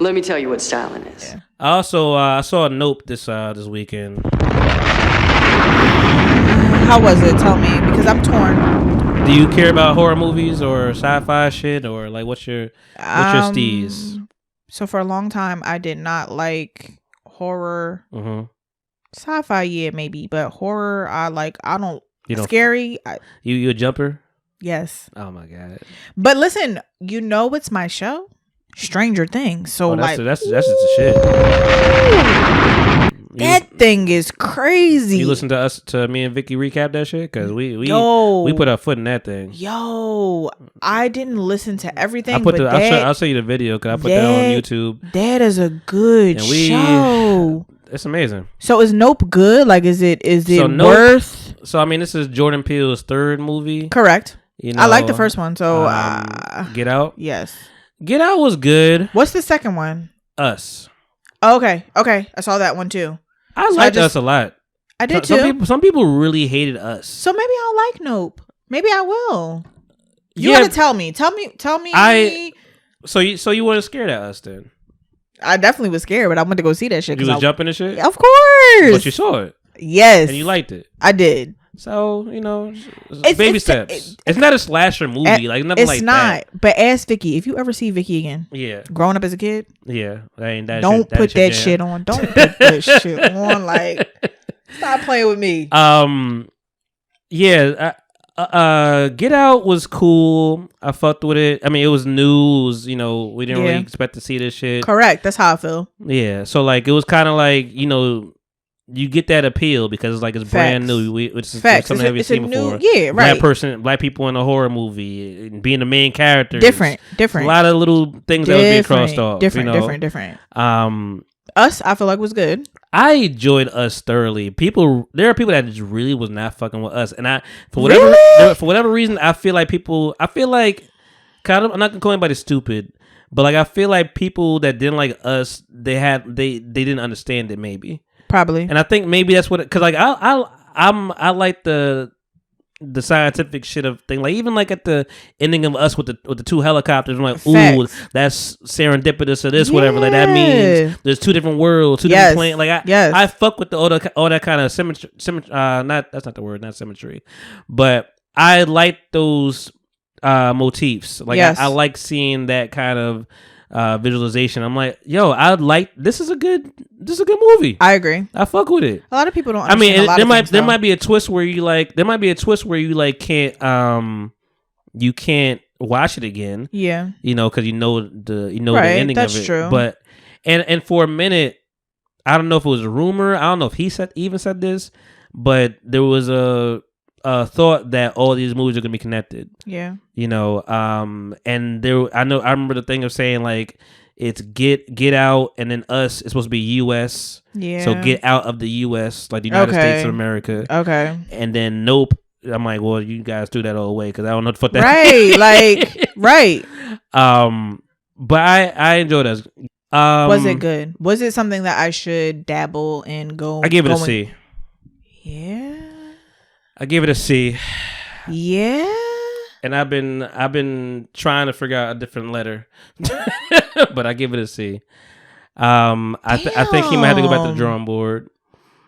Let me tell you what styling is. Yeah. I saw Nope this weekend. How was it? Tell me, because I'm torn. Do you care about horror movies or sci-fi shit, or like what's your steez? So for a long time, I did not like horror. Mm-hmm. Sci-fi, yeah, maybe, but horror, I don't. You don't scary. You a jumper? Yes. Oh my god. But listen, what's my show? Stranger Things. So that's like that's just the shit. That thing is crazy. You listen to me and Vicky recap that shit because we put our foot in that thing. Yo, I didn't listen to everything. I'll show you the video because I put that on YouTube. That is a good show. It's amazing. So is Nope good? Like, is it worth? So I mean, this is Jordan Peele's third movie. Correct. You know, I like the first one. So Get Out. Yes. Get Out was good. What's the second one? Us. Oh, okay. I saw that one too. I liked Us a lot. I did too. Some people really hated Us. So maybe I'll like Nope. Maybe I will. You gotta tell me. Tell me. So you weren't scared at Us then? I definitely was scared, but I went to go see that shit. You was jumping and shit? Of course. But you saw it. Yes. And you liked it. I did. So, baby steps. It's not a slasher movie. Like nothing like that. It's not. But ask Vicky. If you ever see Vicky again. Yeah. Growing up as a kid. Yeah. Don't put that shit on. Don't put that shit on. Like, stop playing with me. Yeah. Get Out was cool. I fucked with it. I mean, it was news. We didn't really expect to see this shit. Correct. That's how I feel. Yeah. So like, it was kind of like you get that appeal because it's brand new. It's something that we've seen before. Yeah, right. Black people in a horror movie and being the main character. Different. A lot of little things that would be crossed off. Different. Us, I feel like was good. I enjoyed Us thoroughly. There are people that just really was not fucking with Us, and for whatever reason, I feel like kind of, I'm not gonna call anybody stupid, but like I feel like people that didn't like Us, they didn't understand it maybe. Probably. And I think maybe that's what, because like I like the scientific shit of thing. Like even like at the ending of Us with the two helicopters, I'm like, ooh, that's serendipitous or this, whatever. Like that means there's two different worlds, two different planes. Like I fuck with all that kind of symmetry. That's not the word, not symmetry, but I like those motifs. Like I like seeing that kind of visualization. I'm like, yo, this is a good movie. I agree. I fuck with it. A lot of people don't understand. I mean, there might be a twist where you can't watch it again. Yeah. Because the ending that's of it. True. But and for a minute, I don't know if it was a rumor. I don't know if he said this, but there was a thought that all these movies are gonna be connected. Yeah. And I remember the thing of saying like it's get out and then Us is supposed to be US. Yeah. So get out of the US, like the United States of America. Okay. And then Nope. I'm like, well, you guys do that all the way because I don't know what the fuck that right. Like right. But I enjoyed Us. Was it good? Was it something that I should dabble in? I gave it a C. Yeah. I give it a C. Yeah. And I've been trying to figure out a different letter, but I give it a C. I think he might have to go back to the drawing board.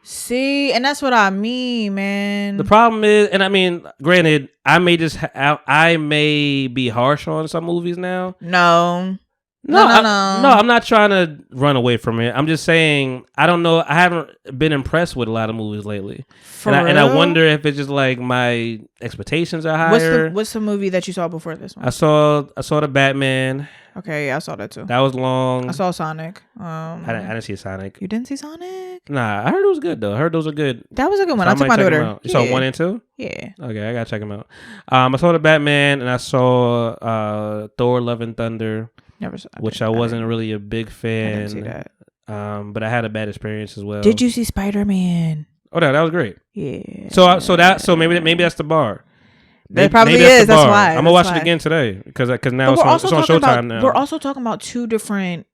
See, and that's what I mean, man. The problem is, and I mean, granted, I may be harsh on some movies now. No. No, I'm not trying to run away from it. I'm just saying I don't know. I haven't been impressed with a lot of movies lately, and I wonder if it's just like my expectations are higher. What's the movie that you saw before this one? I saw the Batman. Okay, yeah, I saw that too. That was long. I saw Sonic. I didn't see Sonic. You didn't see Sonic? Nah, I heard it was good though. I heard those are good. That was a good one. So I took my daughter. You saw 1 and 2? Yeah. Okay, I gotta check them out. I saw the Batman and I saw Thor: Love and Thunder. Never saw. Which I wasn't really a big fan. I didn't see that. But I had a bad experience as well. Did you see Spider-Man? Oh, no, that was great. Yeah. So maybe that's the bar. That probably is. That's why. I'm gonna watch it again today because now it's on Showtime now. We're also talking about two different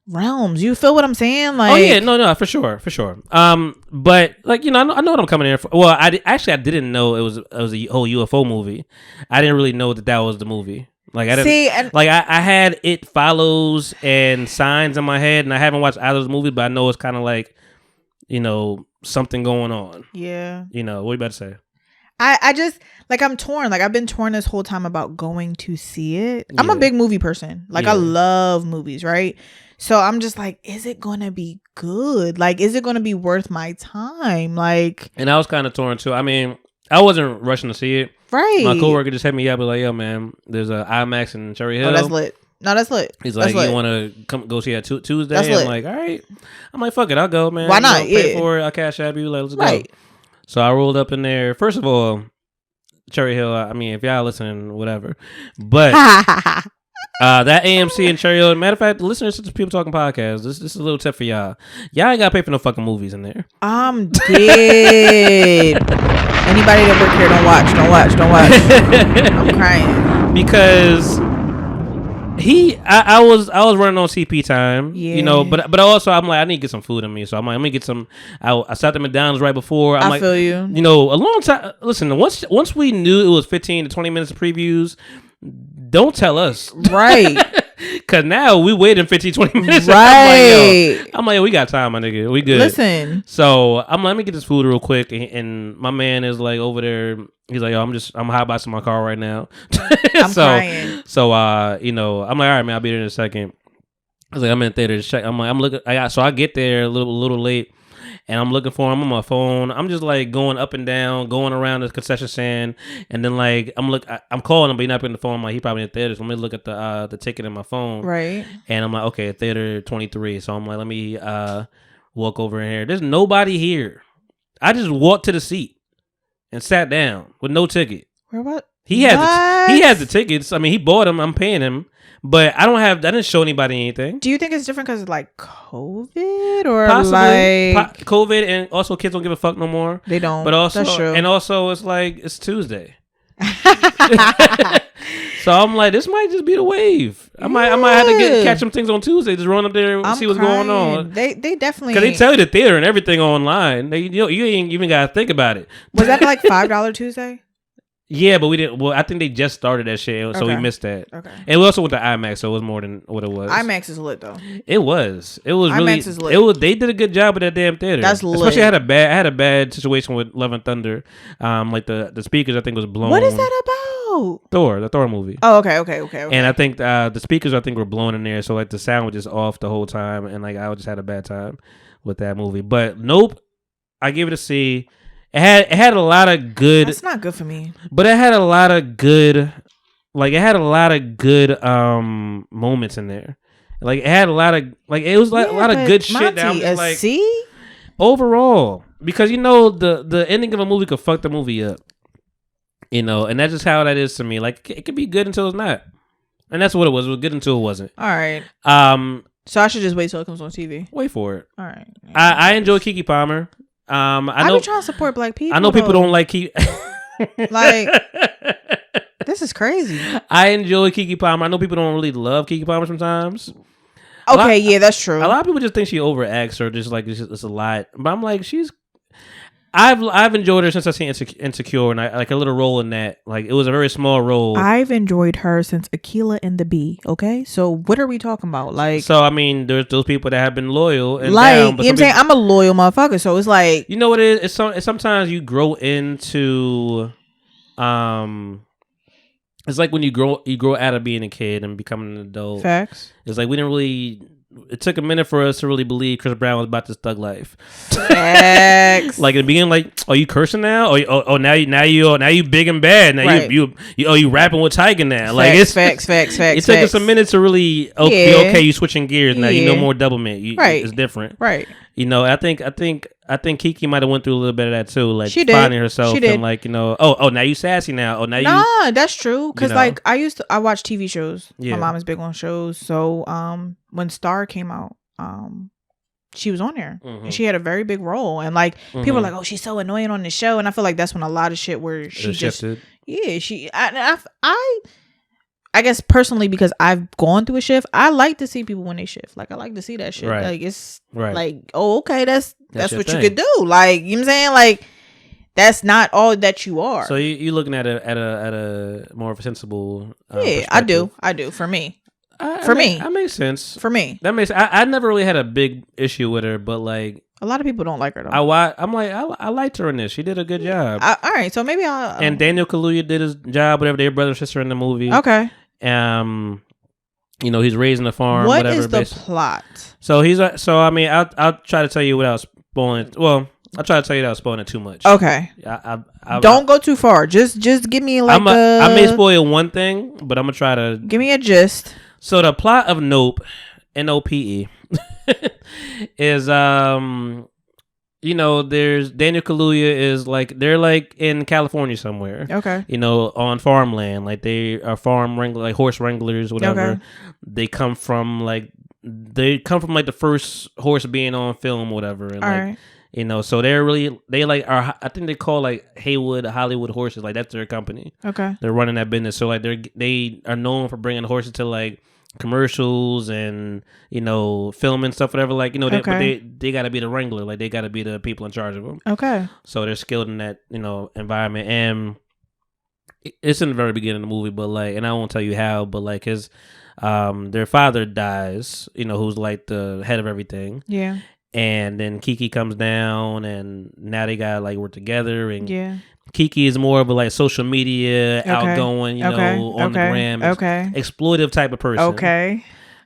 realms. You feel what I'm saying? Like, oh yeah, no, for sure. But like I know what I'm coming in for. Well, I didn't know it was a whole UFO movie. I didn't really know that was the movie. Like I didn't. I had It Follows and Signs in my head, and I haven't watched either of those movies, but I know it's kind of like, something going on. Yeah. What are you about to say? I just I'm torn. Like I've been torn this whole time about going to see it. I'm a big movie person. Like I love movies, right? So I'm just like, is it gonna be good? Like, is it gonna be worth my time? Like, and I was kind of torn too. I mean, I wasn't rushing to see it. Right. My coworker just hit me up, like, "Yo, man, there's a IMAX in Cherry Hill. Oh, that's lit. No, that's lit. He's like, you want to come go see that Tuesday? That's lit. I'm like, all right. I'm like, fuck it, I'll go, man. Why not? Pay for it. I'll cash app you. Let's go. So I rolled up in there. First of all, Cherry Hill. I mean, if y'all listening, whatever. But that AMC in Cherry Hill. Matter of fact, listeners to the People Talking podcast. This is a little tip for y'all. Y'all ain't got to pay for no fucking movies in there. I'm dead. Anybody that work here, don't watch. I'm crying because I was running on CP time, but also I'm like, I need to get some food in me, so I'm like, let me get some. I stopped at McDonald's right before. I feel you. A long time. Listen, once we knew it was 15 to 20 minutes of previews, don't tell us, right? Because now we waiting 15, 20 minutes. Right. I'm like, we got time, my nigga. We good. Listen. So I'm like, let me get this food real quick. And my man is like over there. He's like, yo, I'm hot boxing my car right now. I'm crying. So, I'm like, all right, man, I'll be there in a second. I was like, I'm in the theater to check. I'm like, I'm looking. So I get there a little late. And I'm looking for him on my phone. I'm just like going up and down, going around the concession stand, and then like I'm calling him, but he's not picking the phone. I'm like, he probably in the theater. So let me look at the ticket in my phone. Right. And I'm like, okay, theater 23. So I'm like, let me walk over in here. There's nobody here. I just walked to the seat and sat down with no ticket. Where what? He has the tickets. I mean, he bought them. I'm paying him. But I didn't show anybody anything. Do you think it's different because of like COVID or possibly COVID, and also kids don't give a fuck no more. They don't. But also, that's true. And also, it's like it's Tuesday. So I'm like, this might just be the wave. I might have to catch some things on Tuesday. Just run up there and see what's going on. They definitely, because they tell you the theater and everything online. You ain't even gotta think about it. Was that like $5 Tuesday? Yeah, but we didn't. Well, I think they just started that shit, so we missed that. Okay. And we also went to IMAX, so it was more than what it was. IMAX is lit though. It was. IMAX really. Is lit. They did a good job with that damn theater. That's lit. Especially I had a bad situation with Love and Thunder. Like the speakers, I think, was blown. What is that about? The Thor movie. Oh, okay. And I think the speakers, I think, were blown in there, so like the sound was just off the whole time, and like I just had a bad time with that movie. But nope, I give it a C. It had a lot of good. That's not good for me. But it had a lot of good, moments in there. Like it had a lot of it was like a lot of good shit. That I'm just like, see, overall, because the ending of a movie could fuck the movie up. And that's just how that is to me. Like it could be good until it's not, and that's what it was. It was good until it wasn't. All right. So I should just wait till it comes on TV. Wait for it. All right. I enjoy Keke Palmer. I know, been trying to support black people. I know people don't like Keke. Like, this is crazy. I enjoy Keke Palmer. I know people don't really love Keke Palmer sometimes. Okay, yeah, that's true. A lot of people just think she overacts or just like it's a lot. But I'm like, I've enjoyed her since I seen Insecure, and I like a little role in that. Like it was a very small role. I've enjoyed her since Akeelah and the Bee. Okay, so what are we talking about? Like, so I mean, there's those people that have been loyal and like, down, but you know what I'm saying? I'm a loyal motherfucker, so it's like, you know what it is. It's sometimes you grow into, it's like when you grow out of being a kid and becoming an adult. Facts. It's like we didn't really. It took a minute for us to really believe Chris Brown was about this thug life. Facts. Like in the beginning, like, are you cursing now? Oh, now you big and bad. Now right. you rapping with Tyga now. Facts, like it's facts. It took us a minute to really be okay. You switching gears now. You know more Doublemint. Right. It's different. Right. I think Keke might have went through a little bit of that too, like she finding herself and like oh now you sassy now. Oh now you. Nah, that's true. Because like I watch TV shows. Yeah. My mom is big on shows, so when Star came out, she was on there and she had a very big role, and like people were like, oh, she's so annoying on the show, and I feel like that's when a lot of shit where she just shifted. Yeah, I guess personally, because I've gone through a shift, I like to see people when they shift. Like I like to see that shit. Right. Like it's like, oh, okay, that's what you could do. Like, you know what I'm saying? Like that's not all that you are. So you looking at a more sensible. Yeah, I do. For me. That makes sense. For me, that makes. I never really had a big issue with her, but like a lot of people don't like her though. I liked her in this. She did a good job. All right, so maybe I'll. And Daniel Kaluuya did his job. Whatever, their brother and sister in the movie. Okay. You know, he's raising a farm. What whatever, is the plot? So I mean, I'll try to tell you without spoiling. Well, I'll try to tell you without spoiling it too much. Okay. Don't go too far. Just give me like I may spoil one thing, but I'm gonna try to give me a gist. So the plot of Nope, Nope, is you know, there's Daniel Kaluuya is like they're like in California somewhere. Okay. You know, on farmland, like they are farm wrangler, like horse wranglers, whatever. Okay. They come from like the first horse being on film, whatever, and all like. Right. You know, so they like are. I think they call like Hollywood Horses. Like that's their company. Okay. They're running that business. So like they are known for bringing horses to like commercials and you know filming stuff, whatever. Like you know, but they got to be the wrangler. Like they got to be the people in charge of them. Okay. So they're skilled in that environment, and it's in the very beginning of the movie. But like, and I won't tell you how. But like his their father dies. You know, who's like the head of everything. Yeah. And then Kiki comes down, and now they gotta like work together. And yeah. Kiki is more of a like social media, outgoing, you know, on the gram, exploitive type of person. Okay.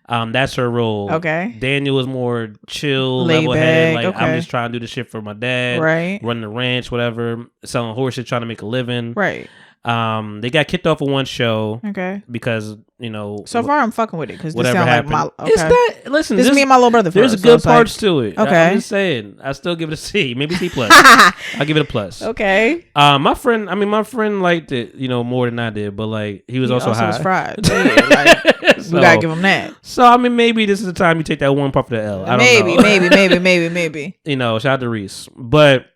That's her role. Okay. Daniel is more chill, level-headed. Like I'm just trying to do the shit for my dad. Right. Running the ranch, whatever. Selling horses, trying to make a living. Right. They got kicked off of one show. Okay. Because, you know. So far, I'm fucking with it. Because whatever happened. Like my. Okay. It's not. Listen. This is me and my little brother. There's good parts to it. Okay. I'm just saying. I still give it a C. Maybe C+. I'll give it a plus. Okay. My friend liked it, you know, more than I did. But, like, he also high. Was fried. Yeah, so, we got to give him that. So, I mean, maybe this is the time you take that one puff of the L. I don't know. Maybe. You know, shout out to Reese. But.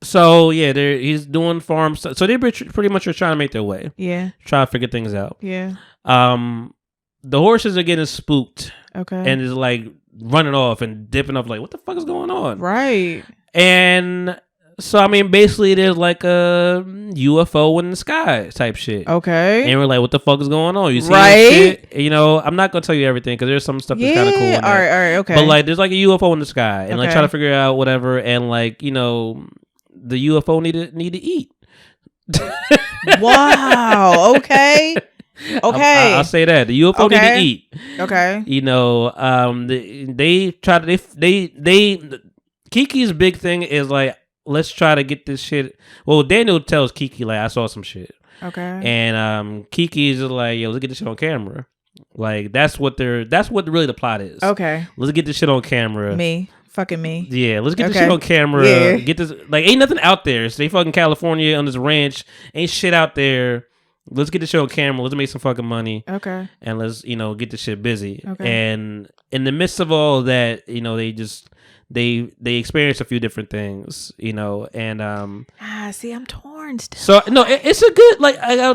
So yeah, he's doing farm stuff. So they pretty much are trying to make their way. Yeah. Try to figure things out. Yeah. The horses are getting spooked. Okay. And is like running off and dipping off. Like, what the fuck is going on? Right. And so I mean, basically, there's like a UFO in the sky type shit. Okay. And we're like, what the fuck is going on? You see shit? You know, I'm not gonna tell you everything because there's some stuff that's kind of cool. All right. Okay. But like, there's like a UFO in the sky, and like try to figure out whatever, and like you know. The UFO need to eat. Wow. Okay. I'll say that the UFO need to eat. Okay. You know, Kiki's big thing is like, let's try to get this shit. Well, Daniel tells Kiki like, I saw some shit. Okay. And Kiki is just like, yo, let's get this shit on camera. Like that's what really the plot is. Okay. Let's get this shit on camera. Fucking me. Yeah, let's get this shit on camera. Yeah. Get this like ain't nothing out there. Stay fucking California on this ranch. Ain't shit out there. Let's get this shit on camera. Let's make some fucking money. Okay. And let's, you know, get this shit busy. Okay. And in the midst of all of that, you know, they experience a few different things, you know, and see, I'm torn still. So no, it's a good like I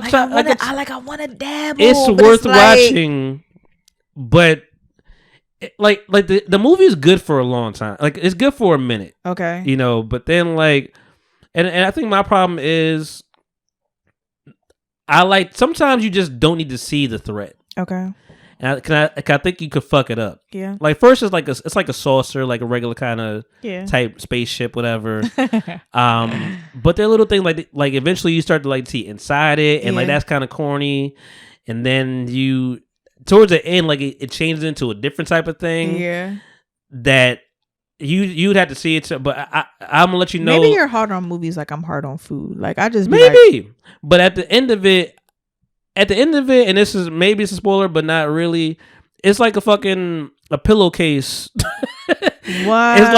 want to dabble. It's worth watching, but. Like the movie is good for a long time. Like it's good for a minute. Okay. You know, but then like, and I think my problem is, sometimes you just don't need to see the threat. Okay. And I think you could fuck it up. Yeah. Like first it's like a saucer, like a regular kind of type spaceship, whatever. But they're little things like eventually you start to like see inside it, and like that's kind of corny, and then you. Towards the end, like it changes into a different type of thing. Yeah, that you'd have to see it. But I'm gonna let you know. Maybe you're hard on movies, like I'm hard on food. Like I just maybe. But at the end of it, and this is maybe it's a spoiler, but not really. It's like a pillowcase. What? It's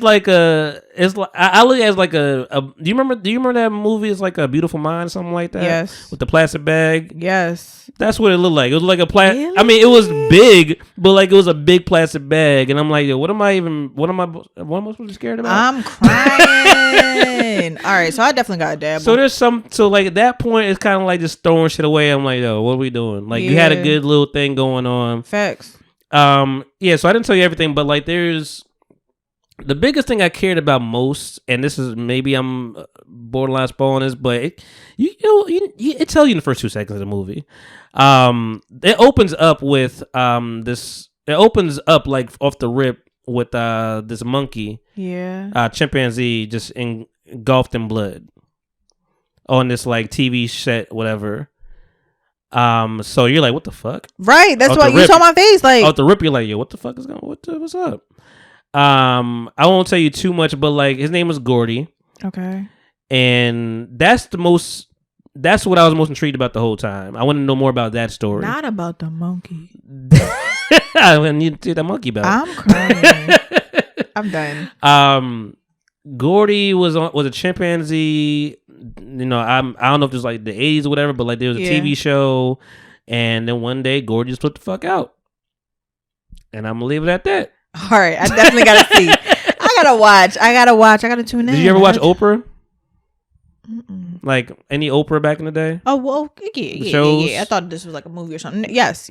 like I look at it as like a do you remember that movie? It's like A Beautiful Mind, something like that. Yes. With the plastic bag. Yes. That's what it looked like. It was like a plastic. Really? I mean, it was big, but like it was a big plastic bag, and I'm like, yo, what am I supposed to be scared about? I'm crying. All right, so I definitely got a dabble. So like at that point, it's kind of like just throwing shit away. I'm like, yo, what are we doing? Like you had a good little thing going on. Facts. Yeah, so I didn't tell you everything, but like there's the biggest thing I cared about most, and this is maybe I'm borderline spoiling this, but it tells you in the first 2 seconds of the movie. It opens up with this. It opens up like off the rip with this monkey, chimpanzee, just engulfed in blood on this like TV set, whatever. So you're like, what the fuck? Right. That's what you saw my face. Like, off the rip, you're like, yo, what the fuck is going? What's up? I won't tell you too much, but like his name was Gordy. Okay. And that's what I was most intrigued about the whole time. I want to know more about that story. Not about the monkey. When you did that monkey about. I'm crying. I'm done. Gordy was a chimpanzee. You know, I don't know if it was like the 80s or whatever, but like there was a TV show, and then one day Gordy just flipped the fuck out, and I'm gonna leave it at that. All right, I definitely gotta see. I gotta watch. I gotta tune in. Did you ever watch Oprah? Mm-mm. Like any Oprah back in the day? Oh well, yeah. I thought this was like a movie or something. Yes.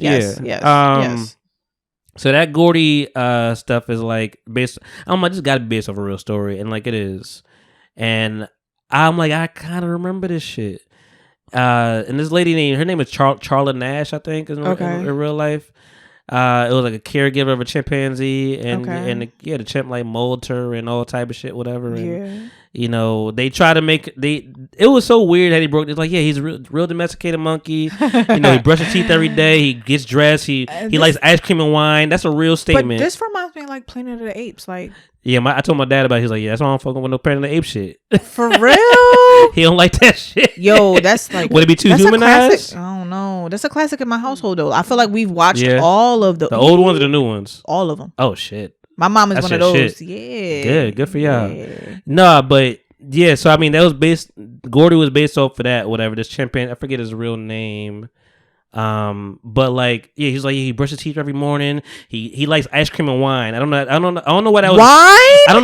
So that Gordy stuff is like based. I'm like, this got to be based off a real story, and like it is. And I'm like, I kind of remember this shit. And this lady her name is Charla Nash, I think, in real life. It was like a caregiver of a chimpanzee, and the chimp like molded her and all type of shit, whatever. And, you know, they try to make it was so weird that he broke. It's like, yeah, he's a real domesticated monkey. You know, he brushes teeth every day. He gets dressed. He likes ice cream and wine. That's a real statement. But this reminds me of like Planet of the Apes, like. Yeah, I told my dad about it. He's like, yeah, that's why I'm fucking with no Planet of the Apes shit. For real? He don't like that shit. Yo, that's like. Would it be too humanized? I don't know. That's a classic in my household, though. I feel like we've watched all of the old ones or the new ones. All of them. Oh shit. My mom is one of those. Shit. Yeah. Good for y'all. Yeah. Nah, but yeah. So I mean, that was based. Gordy was based off of that. Whatever. This chimpanzee. I forget his real name. But like, yeah, he's like, he brushes teeth every morning. He likes ice cream and wine. I don't know what that was. Wine? I don't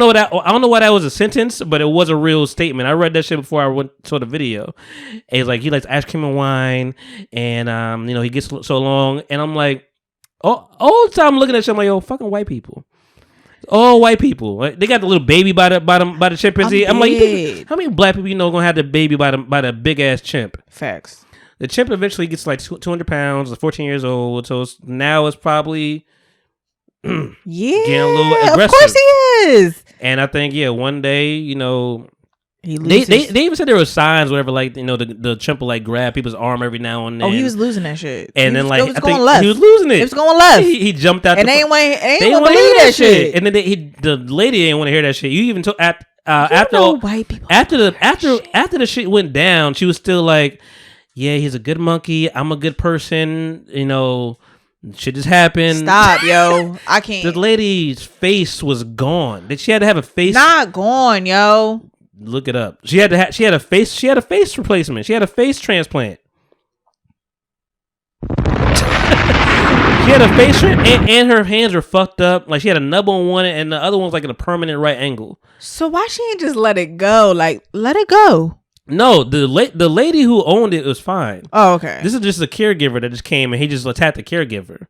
know why that was a sentence, but it was a real statement. I read that shit before I saw the video. And he's like, he likes ice cream and wine, and you know, he gets so long, and I'm like, all the time I'm looking at shit, I'm like, yo, fucking white people. All white people. They got the little baby by the chimpanzee. I'm like, how many black people you know gonna have the baby by the big ass chimp? Facts. The chimp eventually gets like 200 pounds, 14 years old. So now it's probably getting a little aggressive. Of course he is. And I think, one day, you know, they even said there were signs, whatever, like, you know, the chimp will like grab people's arm every now and then. Oh, he was losing that shit. And then like, it was going left. He was losing it. It was going left. He jumped out. And they ain't want to believe that shit. And then the lady didn't want to hear that shit. You even told after white people after the shit went down, she was still like, yeah, he's a good monkey. I'm a good person. You know, shit just happened. Stop, yo. I can't. The lady's face was gone. She had to have a face. Not gone, yo. Look it up. She had a face replacement. She had a face transplant. She had a face and her hands were fucked up. Like she had a nub on one and the other one's like at a permanent right angle. So why she ain't just let it go? Like, let it go. No, the lady who owned it was fine. Oh, okay. This is just a caregiver that just came and he just attacked the caregiver.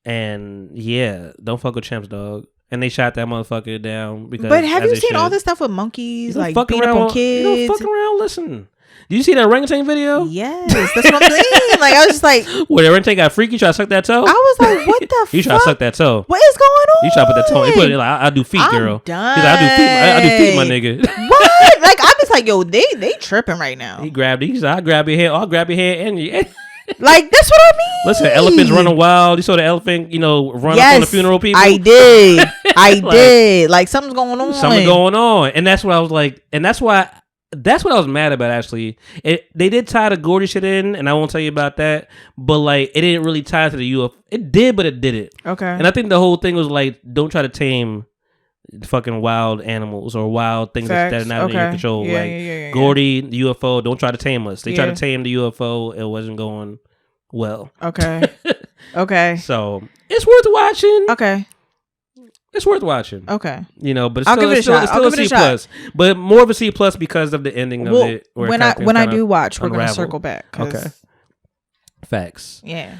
And yeah, don't fuck with chimps, dog. And they shot that motherfucker down because. But have you seen all this stuff with monkeys, like beating up on kids? You don't fuck around. Listen. Did you see that orangutan video? Yes, that's what I'm saying. Like I was just like, what, the orangutan got freaky? You try to suck that toe? I was like, what the fuck? You try to suck that toe? What is going on? You try to put that toe. He put it like, I do feet, girl. Done. He's like, I do feet, my nigga. What? Like I'm just like, yo, they tripping right now. He grabbed it. He said, I'll grab your hair, and you. Like that's what I mean. Listen, elephants running wild. You saw the elephant, run up on the funeral people. I did. I did. Like something's going on. Something going on, and that's what I was like, and that's what I was mad about. Actually, they did tie the Gordy shit in, and I won't tell you about that. But like, it didn't really tie to the UFO. It did, but it didn't. Okay. And I think the whole thing was like, don't try to tame fucking wild animals or wild things that are not in your control. Yeah, Gordy, the UFO, don't try to tame us. They tried to tame the UFO. It wasn't going well. Okay. Okay. So it's worth watching. Okay. It's worth watching. Okay. But it's still a C plus. But more of a C plus because of the ending of it. When I do watch, we're gonna circle back. Okay. Facts. Yeah.